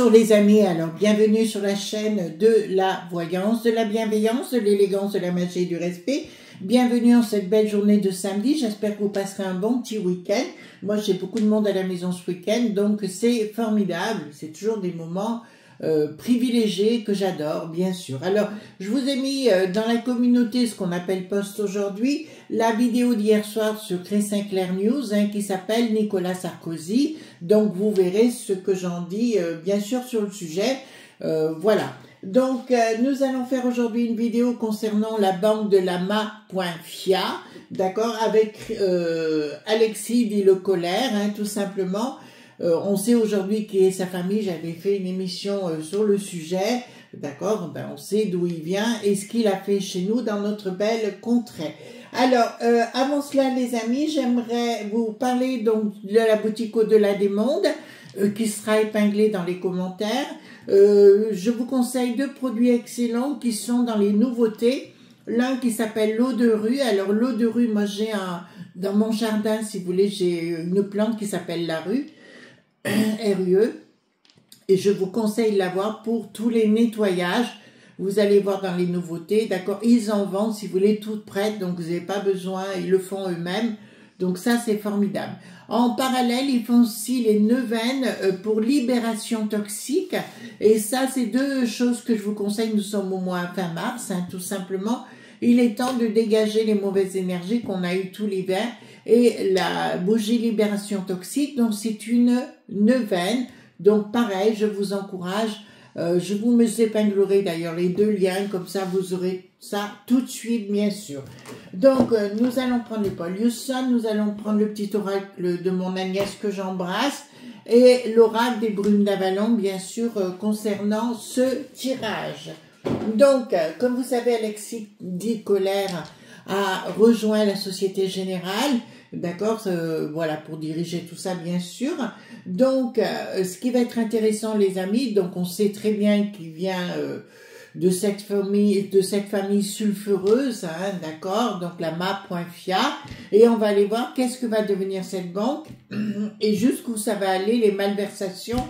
Bonjour les amis, alors bienvenue sur la chaîne de la voyance, de la bienveillance, de l'élégance, de la magie et du respect. Bienvenue en cette belle journée de samedi, j'espère que vous passerez un bon petit week-end. Moi j'ai beaucoup de monde à la maison ce week-end, donc c'est formidable, c'est toujours des moments privilégiés que j'adore, bien sûr. Alors, je vous ai mis dans la communauté ce qu'on appelle post aujourd'hui, la vidéo d'hier soir sur Chris Sinclair News qui s'appelle Nicolas Sarkozy. Donc, vous verrez ce que j'en dis, bien sûr, sur le sujet. Voilà. Donc, nous allons faire aujourd'hui une vidéo concernant la banque de la Ma.fia, d'accord, avec Alexis dit le colère, tout simplement. On sait aujourd'hui qui est sa famille, j'avais fait une émission sur le sujet, d'accord, ben on sait d'où il vient et ce qu'il a fait chez nous dans notre belle contrée. Alors, avant cela les amis, j'aimerais vous parler donc de la boutique Au-delà des mondes, qui sera épinglée dans les commentaires. Je vous conseille deux produits excellents qui sont dans les nouveautés. L'un qui s'appelle l'eau de rue. Alors l'eau de rue, moi j'ai dans mon jardin, si vous voulez, j'ai une plante qui s'appelle la rue. RUE, et je vous conseille de l'avoir pour tous les nettoyages. Vous allez voir dans les nouveautés, d'accord, ils en vendent si vous voulez toutes prêtes, donc vous n'avez pas besoin, ils le font eux-mêmes, donc ça c'est formidable. En parallèle, ils font aussi les neuvaines pour libération toxique, et ça c'est deux choses que je vous conseille. Nous sommes au mois fin mars, tout simplement. Il est temps de dégager les mauvaises énergies qu'on a eues tout l'hiver. Et la bougie libération toxique, donc c'est une neuvaine. Donc pareil, je vous encourage. Je vous épinglerai d'ailleurs les deux liens, comme ça vous aurez ça tout de suite, bien sûr. Donc nous allons prendre les Paul Husson, nous allons prendre le petit oracle de mon Agnès que j'embrasse, et l'oracle des brumes d'Avalon, bien sûr, concernant ce tirage. Donc, comme vous savez, Alexis dit colère a rejoint la Société Générale, d'accord, voilà, pour diriger tout ça, bien sûr. Donc, ce qui va être intéressant, les amis, donc on sait très bien qu'il vient de cette famille sulfureuse, d'accord, donc la Ma.fia, et on va aller voir qu'est-ce que va devenir cette banque et jusqu'où ça va aller, les malversations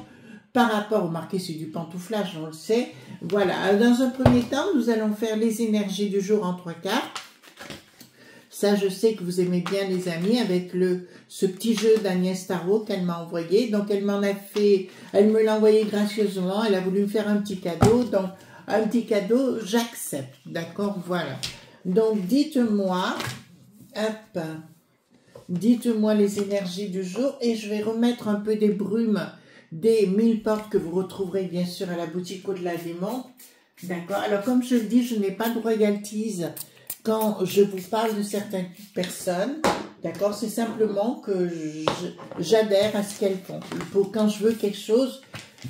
par rapport au marqué, c'est du pantouflage, on le sait. Voilà, dans un premier temps, nous allons faire les énergies du jour en 3 cartes. Ça, je sais que vous aimez bien, les amis, avec ce petit jeu d'Agnès Tarot qu'elle m'a envoyé. Donc, elle me l'a envoyé gracieusement. Elle a voulu me faire un petit cadeau. Donc, un petit cadeau, j'accepte. D'accord, voilà. Donc, dites-moi, hop, dites-moi les énergies du jour et je vais remettre un peu des brumes des 1000 portes que vous retrouverez bien sûr à la boutique Au-delà des mondes. D'accord. Alors, comme je le dis, je n'ai pas de royalties quand je vous parle de certaines personnes, d'accord, c'est simplement que j'adhère à ce qu'elles font. Quand je veux quelque chose,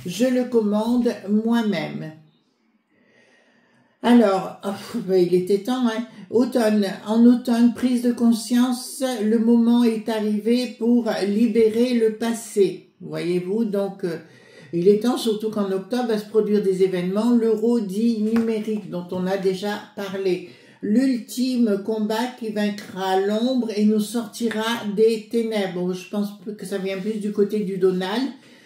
je le commande moi-même. Alors, il était temps, automne. En automne, prise de conscience, le moment est arrivé pour libérer le passé. Voyez-vous, donc il est temps, surtout qu'en octobre va se produire des événements, l'euro dit numérique, dont on a déjà parlé. L'ultime combat qui vaincra l'ombre et nous sortira des ténèbres. Je pense que ça vient plus du côté du Donald.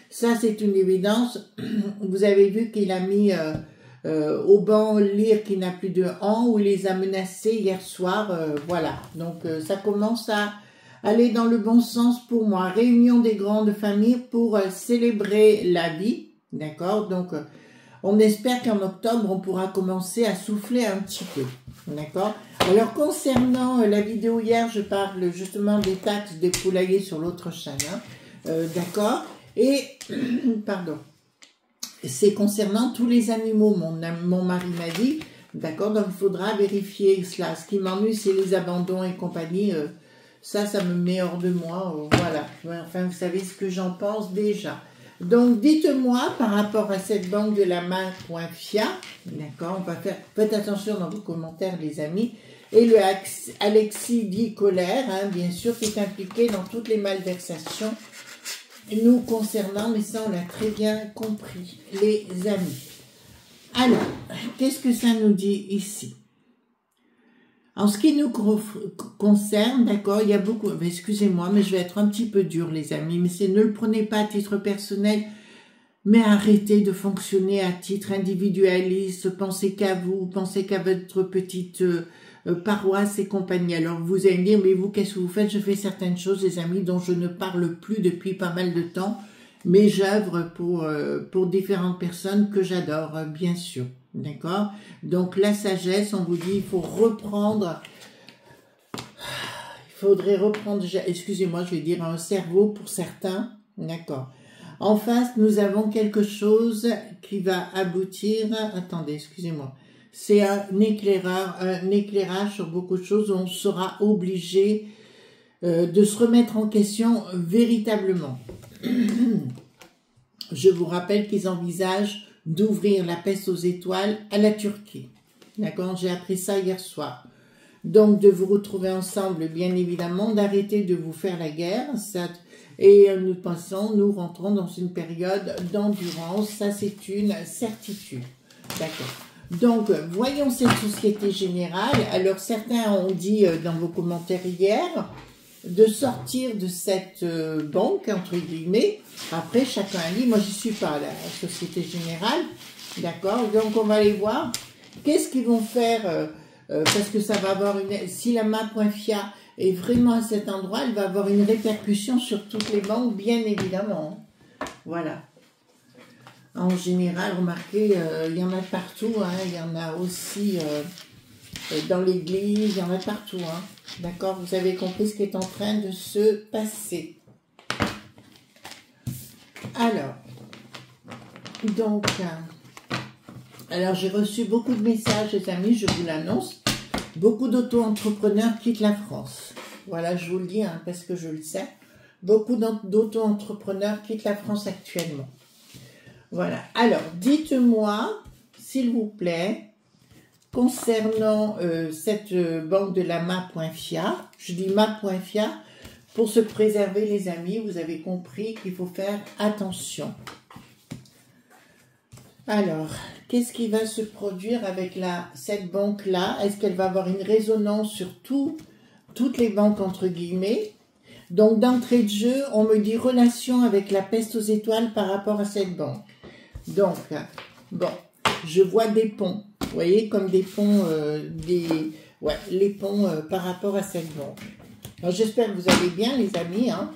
Ça, c'est une évidence. Vous avez vu qu'il a mis au banc Lire qui n'a plus de han, où il les a menacés hier soir. Voilà. Donc, ça commence à aller dans le bon sens pour moi. Réunion des grandes familles pour célébrer la vie. D'accord? Donc, on espère qu'en octobre, on pourra commencer à souffler un petit peu. D'accord. Alors, concernant la vidéo hier, je parle justement des taxes des poulaillers sur l'autre chaîne. D'accord. Et, pardon, c'est concernant tous les animaux, mon mari m'a dit. D'accord. Donc, il faudra vérifier cela. Ce qui m'ennuie, c'est les abandons et compagnie. Ça me met hors de moi. Voilà. Enfin, vous savez ce que j'en pense déjà. Donc, dites-moi par rapport à cette banque de la Ma.fia, d'accord, on va faire, faites attention dans vos commentaires, les amis, et le Alexis dit colère, bien sûr, qui est impliqué dans toutes les malversations nous concernant, mais ça, on l'a très bien compris, les amis. Alors, qu'est-ce que ça nous dit ici? En ce qui nous concerne, d'accord, il y a beaucoup... Excusez-moi, mais je vais être un petit peu dure, les amis, mais ne le prenez pas à titre personnel. Mais arrêtez de fonctionner à titre individualiste, pensez qu'à vous, pensez qu'à votre petite paroisse et compagnie. Alors vous allez me dire, mais vous, qu'est-ce que vous faites? Je fais certaines choses, les amis, dont je ne parle plus depuis pas mal de temps, mais j'œuvre pour différentes personnes que j'adore, bien sûr. D'accord? Donc la sagesse, on vous dit, il faut reprendre, il faudrait reprendre, excusez-moi, je vais dire un cerveau pour certains. D'accord? En face, nous avons quelque chose qui va aboutir, attendez, excusez-moi, c'est un éclairage sur beaucoup de choses où on sera obligé de se remettre en question véritablement. Je vous rappelle qu'ils envisagent d'ouvrir la peste aux étoiles à la Turquie. D'accord? J'ai appris ça hier soir. Donc, de vous retrouver ensemble, bien évidemment, d'arrêter de vous faire la guerre. Ça, et nous rentrons dans une période d'endurance. Ça, c'est une certitude. D'accord. Donc, voyons cette société générale. Alors, certains ont dit dans vos commentaires hier de sortir de cette banque, entre guillemets. Après, chacun a dit, moi, j'y suis pas, la Société Générale. D'accord. Donc, on va aller voir. Qu'est-ce qu'ils vont faire parce que ça va avoir une... Si la ma.fia est vraiment à cet endroit, elle va avoir une répercussion sur toutes les banques, bien évidemment. Voilà. En général, remarquez, il y en a partout, hein, il y en a aussi dans l'église, il y en a partout. Hein. D'accord? Vous avez compris ce qui est en train de se passer. Alors, donc, alors j'ai reçu beaucoup de messages, les amis, je vous l'annonce. Beaucoup d'auto-entrepreneurs quittent la France. Voilà, je vous le dis, hein, parce que je le sais. Beaucoup d'auto-entrepreneurs quittent la France actuellement. Voilà. Alors, dites-moi, s'il vous plaît, concernant cette banque de la ma.fia, je dis ma.fia, pour se préserver, les amis, vous avez compris qu'il faut faire attention. Alors, qu'est-ce qui va se produire avec cette banque-là? Est-ce qu'elle va avoir une résonance sur toutes les banques, entre guillemets? Donc, d'entrée de jeu, on me dit relation avec la peste aux étoiles par rapport à cette banque. Donc, bon, je vois des ponts, vous voyez, comme des ponts, les ponts par rapport à cette banque. Alors, j'espère que vous allez bien, les amis, hein.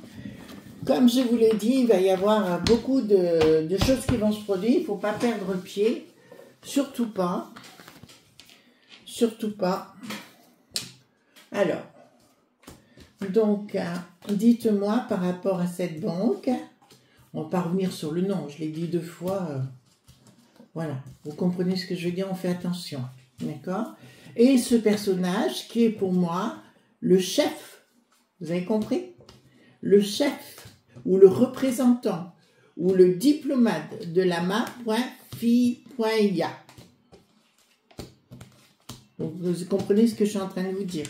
Comme je vous l'ai dit, il va y avoir beaucoup de choses qui vont se produire. Il ne faut pas perdre pied. Surtout pas. Surtout pas. Alors, donc, dites-moi par rapport à cette banque. On va pas revenir sur le nom. Je l'ai dit 2 fois. Voilà. Vous comprenez ce que je veux dire? On fait attention. D'accord? Et ce personnage qui est pour moi le chef. Vous avez compris? Le chef ou le représentant ou le diplomate de la ma.fi.ia. Vous comprenez ce que je suis en train de vous dire.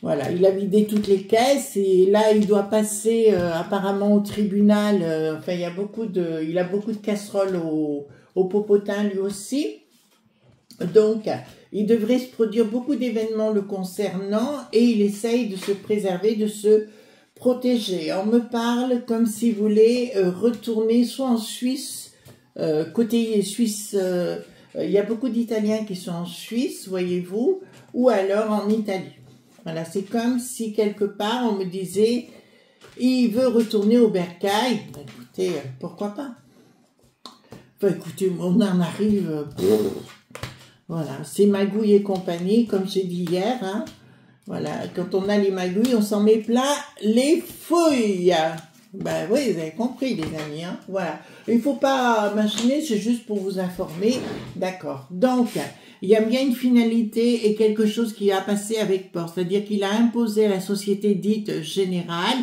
Voilà, il a vidé toutes les caisses et là il doit passer apparemment au tribunal. Enfin, il a beaucoup de casseroles au popotin lui aussi. Donc, il devrait se produire beaucoup d'événements le concernant et il essaye de se préserver, de se protéger. On me parle comme s'il voulait retourner soit en Suisse, côté Suisse, il y a beaucoup d'Italiens qui sont en Suisse, voyez-vous, ou alors en Italie. Voilà, c'est comme si quelque part on me disait, il veut retourner au bercail. Ben, écoutez, pourquoi pas? Enfin, écoutez, on en arrive, voilà, c'est magouille et compagnie, comme j'ai dit hier, hein. Voilà, quand on a les magouilles, on s'en met plein les fouilles. Ben oui, vous avez compris, les amis, hein. Voilà. Il ne faut pas machiner, c'est juste pour vous informer. D'accord. Donc, il y a bien une finalité et quelque chose qui a passé avec Porte. C'est-à-dire qu'il a imposé à la société dite générale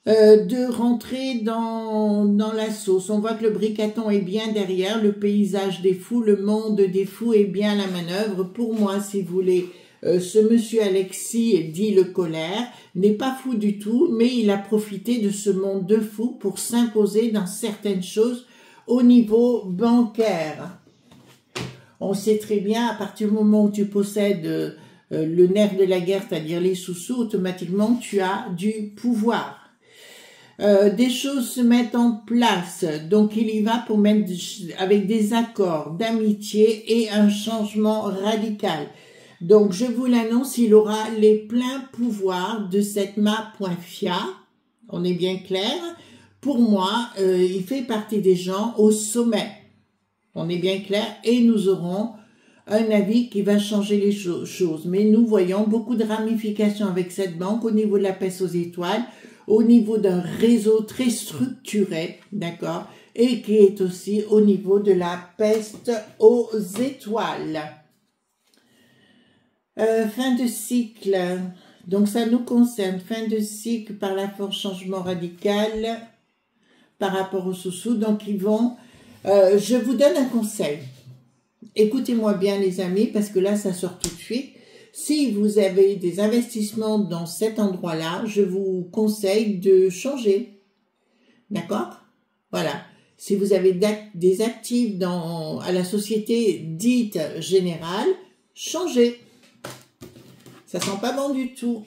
de rentrer dans la sauce. On voit que le bricaton est bien derrière, le paysage des fous, le monde des fous est bien la manœuvre. Pour moi, si vous voulez, ce monsieur Alexis, dit le colère, n'est pas fou du tout, mais il a profité de ce monde de fous pour s'imposer dans certaines choses au niveau bancaire. On sait très bien, à partir du moment où tu possèdes le nerf de la guerre, c'est-à-dire les sous-sous, automatiquement tu as du pouvoir. Des choses se mettent en place, donc il y va pour mettre avec des accords d'amitié et un changement radical. Donc je vous l'annonce, il aura les pleins pouvoirs de cette ma.fia, on est bien clair. Pour moi, il fait partie des gens au sommet, on est bien clair, et nous aurons un avis qui va changer les choses. Mais nous voyons beaucoup de ramifications avec cette banque au niveau de la peste aux étoiles, au niveau d'un réseau très structuré, d'accord, et qui est aussi au niveau de la peste aux étoiles. Fin de cycle, donc ça nous concerne, fin de cycle par la force changement radical par rapport aux sous-sous, donc ils vont, je vous donne un conseil, écoutez-moi bien les amis, parce que là ça sort tout de suite. Si vous avez des investissements dans cet endroit-là, je vous conseille de changer. D'accord? Voilà. Si vous avez des actifs à la société dite générale, changez. Ça sent pas bon du tout.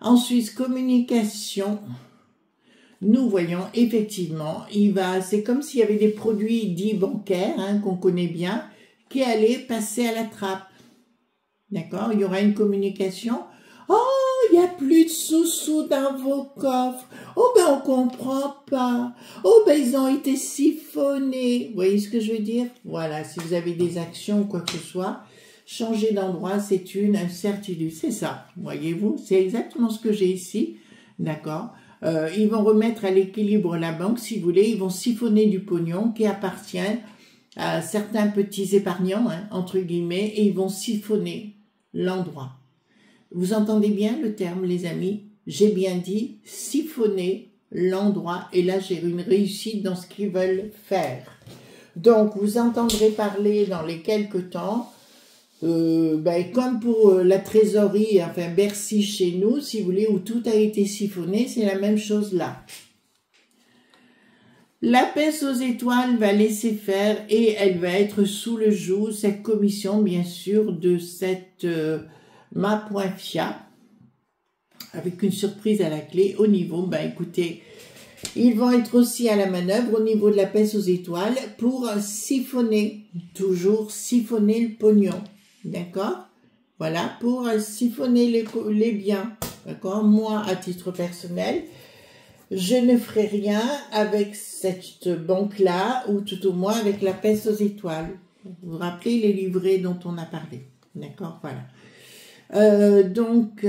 Ensuite, communication. Nous voyons effectivement, c'est comme s'il y avait des produits dits bancaires, hein, qu'on connaît bien, qui allaient passer à la trappe. D'accord, il y aura une communication. Oh, il n'y a plus de sous-sous dans vos coffres. Oh, ben on comprend pas. Oh, ben ils ont été siphonnés. Vous voyez ce que je veux dire? Voilà, si vous avez des actions ou quoi que ce soit, changer d'endroit, c'est une incertitude. C'est ça, voyez-vous? C'est exactement ce que j'ai ici. D'accord? Ils vont remettre à l'équilibre la banque, si vous voulez. Ils vont siphonner du pognon qui appartient à certains petits épargnants, hein, entre guillemets, et ils vont siphonner l'endroit. Vous entendez bien le terme, les amis? J'ai bien dit siphonner l'endroit, et là j'ai une réussite dans ce qu'ils veulent faire. Donc vous entendrez parler dans les quelques temps, comme pour la trésorerie, enfin Bercy chez nous, si vous voulez, où tout a été siphonné, c'est la même chose là. La peste aux étoiles va laisser faire et elle va être sous le joug, cette commission bien sûr de cette ma.fia, avec une surprise à la clé au niveau, écoutez, ils vont être aussi à la manœuvre au niveau de la peste aux étoiles pour siphonner, toujours siphonner le pognon, d'accord? Voilà, pour siphonner les biens, d'accord? Moi, à titre personnel, je ne ferai rien avec cette banque-là, ou tout au moins avec la peste aux étoiles. Vous vous rappelez les livrets dont on a parlé, d'accord? Voilà. Donc,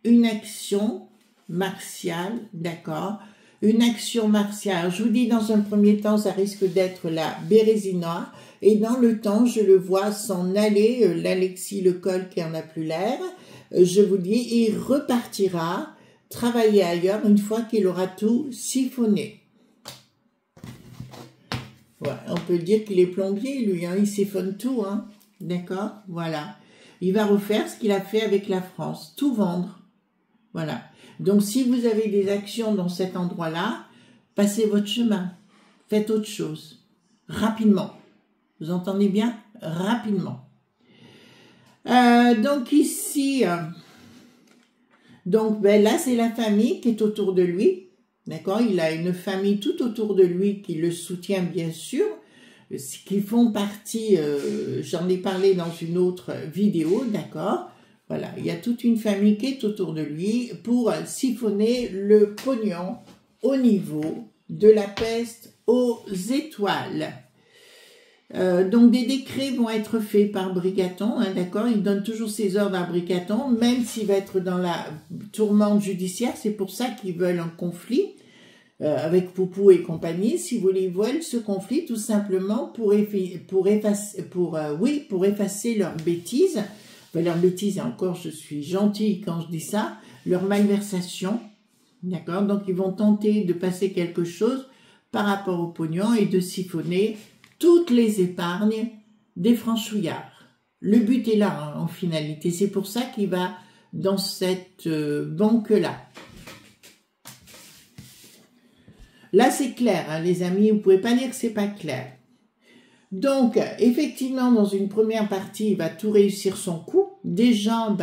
une action martiale, d'accord? Une action martiale. Je vous dis, dans un premier temps, ça risque d'être la Bérésina, et dans le temps, je le vois s'en aller, l'Alexis Lecol qui en a plus l'air. Je vous dis, il repartira travailler ailleurs une fois qu'il aura tout siphonné. Ouais, on peut dire qu'il est plombier, lui, hein, il siphonne tout, hein, d'accord? Voilà. Il va refaire ce qu'il a fait avec la France, tout vendre. Voilà. Donc, si vous avez des actions dans cet endroit-là, passez votre chemin, faites autre chose, rapidement. Vous entendez bien? Rapidement. Donc, ici... Donc, là, c'est la famille qui est autour de lui, d'accord? Il a une famille tout autour de lui qui le soutient, bien sûr, qui font partie, j'en ai parlé dans une autre vidéo, d'accord? Voilà, il y a toute une famille qui est autour de lui pour siphonner le pognon au niveau de la peste aux étoiles. Donc des décrets vont être faits par Brigaton, hein, d'accord, il donne toujours ses ordres à Brigaton, même s'il va être dans la tourmente judiciaire, c'est pour ça qu'ils veulent un conflit avec Poupou et compagnie, si vous voulez, ils veulent ce conflit tout simplement pour effacer leurs bêtises, leurs bêtises, et encore je suis gentille quand je dis ça, leur malversation, d'accord, donc ils vont tenter de passer quelque chose par rapport au pognon et de siphonner toutes les épargnes des franchouillards. Le but est là, hein, en finalité. C'est pour ça qu'il va dans cette banque-là. Là, c'est clair, hein, les amis. Vous ne pouvez pas dire que c'est pas clair. Donc, effectivement, dans une première partie, il va tout réussir son coup. Déjà,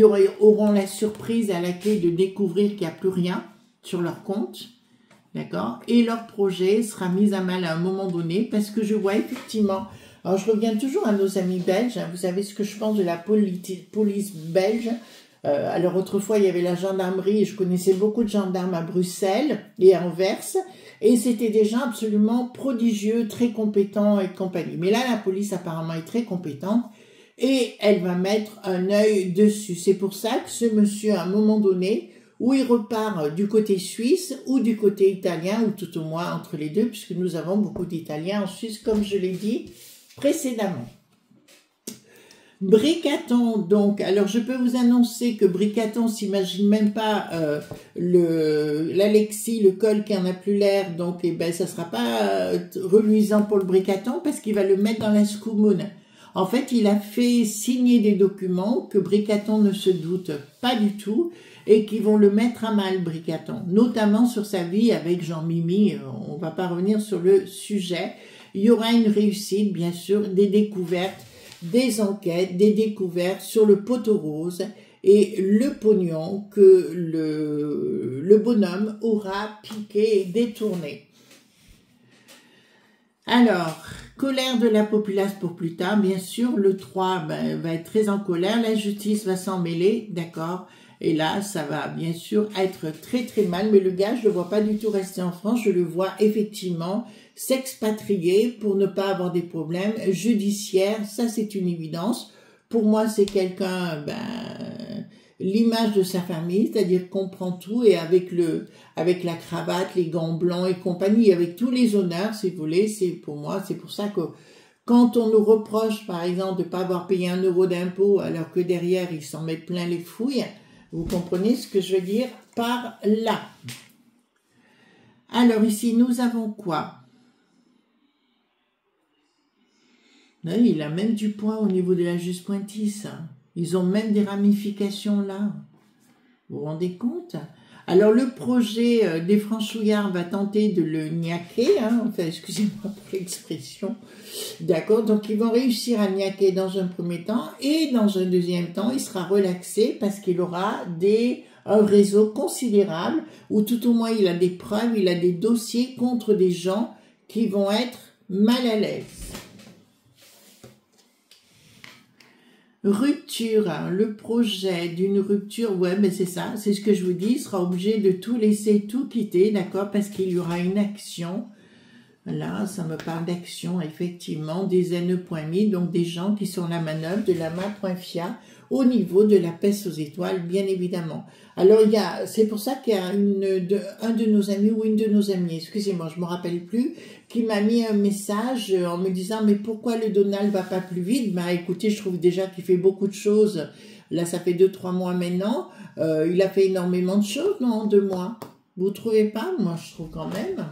auront la surprise à la clé de découvrir qu'il n'y a plus rien sur leur compte. D'accord? Et leur projet sera mis à mal à un moment donné parce que je vois effectivement... Alors, je reviens toujours à nos amis belges. Hein, vous savez ce que je pense de la police belge. Alors, autrefois, il y avait la gendarmerie et je connaissais beaucoup de gendarmes à Bruxelles et à Anvers. Et c'était des gens absolument prodigieux, très compétents et compagnie. Mais là, la police apparemment est très compétente et elle va mettre un œil dessus. C'est pour ça que ce monsieur, à un moment donné, où il repart du côté suisse ou du côté italien, ou tout au moins entre les deux, puisque nous avons beaucoup d'Italiens en Suisse, comme je l'ai dit précédemment. Bricaton, donc, alors je peux vous annoncer que Bricaton s'imagine même pas l'Alexis, le col qui en a plus l'air, donc eh ben, ça sera pas reluisant pour le Bricaton parce qu'il va le mettre dans la Scoumoune. En fait, il a fait signer des documents que Bricaton ne se doute pas du tout et qui vont le mettre à mal, Bricaton, notamment sur sa vie avec Jean-Mimi. On va pas revenir sur le sujet. Il y aura une réussite, bien sûr, des découvertes, des enquêtes, des découvertes sur le poteau rose et le pognon que le bonhomme aura piqué et détourné. Alors, colère de la populace pour plus tard, bien sûr, le 3 va être très en colère, la justice va s'en mêler, d'accord, et là, ça va bien sûr être très très mal, mais le gars, je ne le vois pas du tout rester en France, je le vois effectivement s'expatrier pour ne pas avoir des problèmes judiciaires, ça c'est une évidence. Pour moi, c'est quelqu'un, l'image de sa famille, c'est-à-dire comprend tout et avec la cravate, les gants blancs et compagnie, avec tous les honneurs, si vous voulez, c'est pour moi, c'est pour ça que quand on nous reproche, par exemple, de ne pas avoir payé 1 euro d'impôt alors que derrière, ils s'en mettent plein les fouilles, vous comprenez ce que je veux dire par là. Alors ici, nous avons quoi? Il a même du poids au niveau de la Juste Pointis. Ils ont même des ramifications là. Vous vous rendez compte? Alors le projet des franchouillards va tenter de le niaquer, enfin excusez-moi pour l'expression. D'accord, donc ils vont réussir à niaquer dans un premier temps et dans un deuxième temps, il sera relaxé parce qu'il aura un réseau considérable ou tout au moins il a des preuves, il a des dossiers contre des gens qui vont être mal à l'aise. Rupture, le projet d'une rupture, ouais, mais c'est ça, c'est ce que je vous dis, il sera obligé de tout laisser, tout quitter, d'accord, parce qu'il y aura une action. Là, ça me parle d'action, effectivement, des NE.MI, donc des gens qui sont la manœuvre de la main.fia au niveau de la peste aux étoiles, bien évidemment. Alors, c'est pour ça qu'il y a un de nos amis ou une de nos amies, excusez-moi, je ne me rappelle plus, qui m'a mis un message en me disant « Mais pourquoi le Donald va pas plus vite ?» Bah écoutez, je trouve déjà qu'il fait beaucoup de choses. Là, ça fait 2-3 mois maintenant. Il a fait énormément de choses, non, en 2 mois. Vous ne trouvez pas? Moi, je trouve quand même.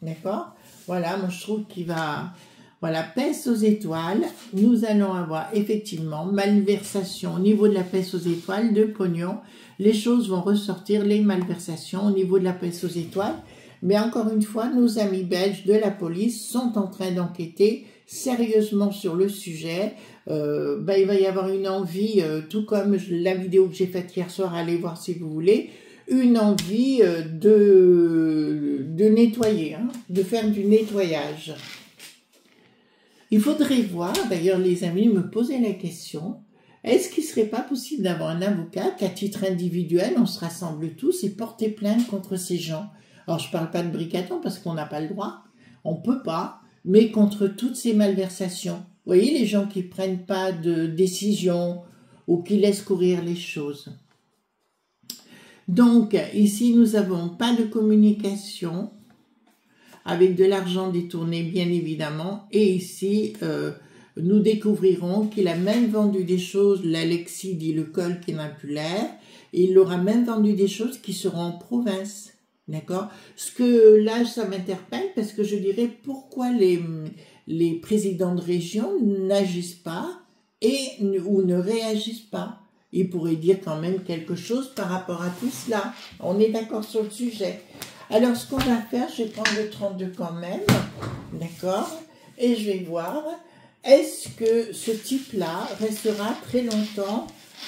D'accord? Voilà, moi, je trouve qu'il va... Voilà, peste aux étoiles. Nous allons avoir effectivement malversation au niveau de la peste aux étoiles, de pognon. Les choses vont ressortir, les malversations au niveau de la peste aux étoiles. Mais encore une fois, nos amis belges de la police sont en train d'enquêter sérieusement sur le sujet. Il va y avoir une envie, tout comme la vidéo que j'ai faite hier soir, allez voir si vous voulez, une envie de nettoyer, de faire du nettoyage. Il faudrait voir, d'ailleurs les amis me posaient la question, est-ce qu'il ne serait pas possible d'avoir un avocat qu'à titre individuel, on se rassemble tous et porter plainte contre ces gens? Alors, je ne parle pas de Bricaton parce qu'on n'a pas le droit, on ne peut pas, mais contre toutes ces malversations. Vous voyez, les gens qui ne prennent pas de décision ou qui laissent courir les choses. Donc, ici, nous n'avons pas de communication avec de l'argent détourné, bien évidemment. Et ici, nous découvrirons qu'il a même vendu des choses, l'Alexis dit le col qui n'a plus l'air, il aura même vendu des choses qui seront en province. D'accord? Ce que là, ça m'interpelle parce que je dirais pourquoi les présidents de région n'agissent pas ou ne réagissent pas. Ils pourraient dire quand même quelque chose par rapport à tout cela. On est d'accord sur le sujet. Alors, ce qu'on va faire, je vais prendre le 32 quand même, d'accord? Et je vais voir, est-ce que ce type-là restera très longtemps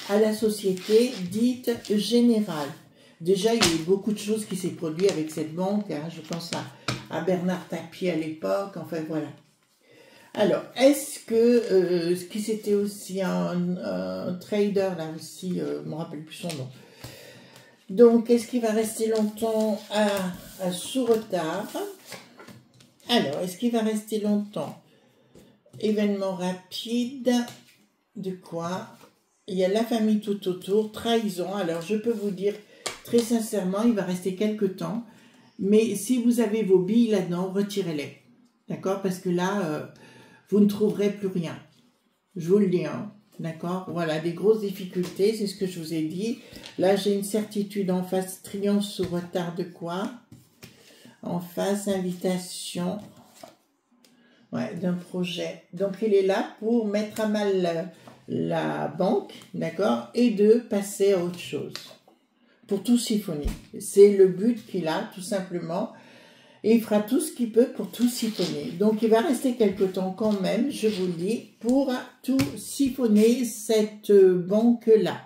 à la société dite générale. Déjà, il y a eu beaucoup de choses qui s'est produit avec cette banque. Hein. Je pense à Bernard Tapie à l'époque. Enfin, voilà. Alors, est-ce que ce qui c'était aussi un trader, là aussi, je ne me rappelle plus son nom. Donc, est-ce qu'il va rester longtemps sous retard? Alors, est-ce qu'il va rester longtemps? Événement rapide. De quoi? Il y a la famille tout autour. Trahison. Alors, je peux vous dire très sincèrement, il va rester quelques temps. Mais si vous avez vos billes là-dedans, retirez-les. D'accord? Parce que là, vous ne trouverez plus rien. Je vous le dis, hein. D'accord? Voilà, des grosses difficultés, c'est ce que je vous ai dit. Là, j'ai une certitude en face, triomphe sous retard de quoi? En face, invitation, ouais, d'un projet. Donc, il est là pour mettre à mal la banque, d'accord? Et de passer à autre chose. Pour tout siphonner. C'est le but qu'il a, tout simplement. Et il fera tout ce qu'il peut pour tout siphonner. Donc, il va rester quelque temps quand même, je vous le dis, pour tout siphonner cette banque-là.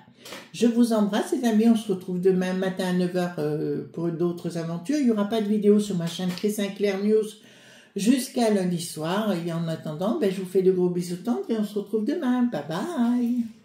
Je vous embrasse, les amis. On se retrouve demain matin à 9 h pour d'autres aventures. Il n'y aura pas de vidéo sur ma chaîne Chris Sinclair News jusqu'à lundi soir. Et en attendant, je vous fais de gros bisous tendres et on se retrouve demain. Bye bye.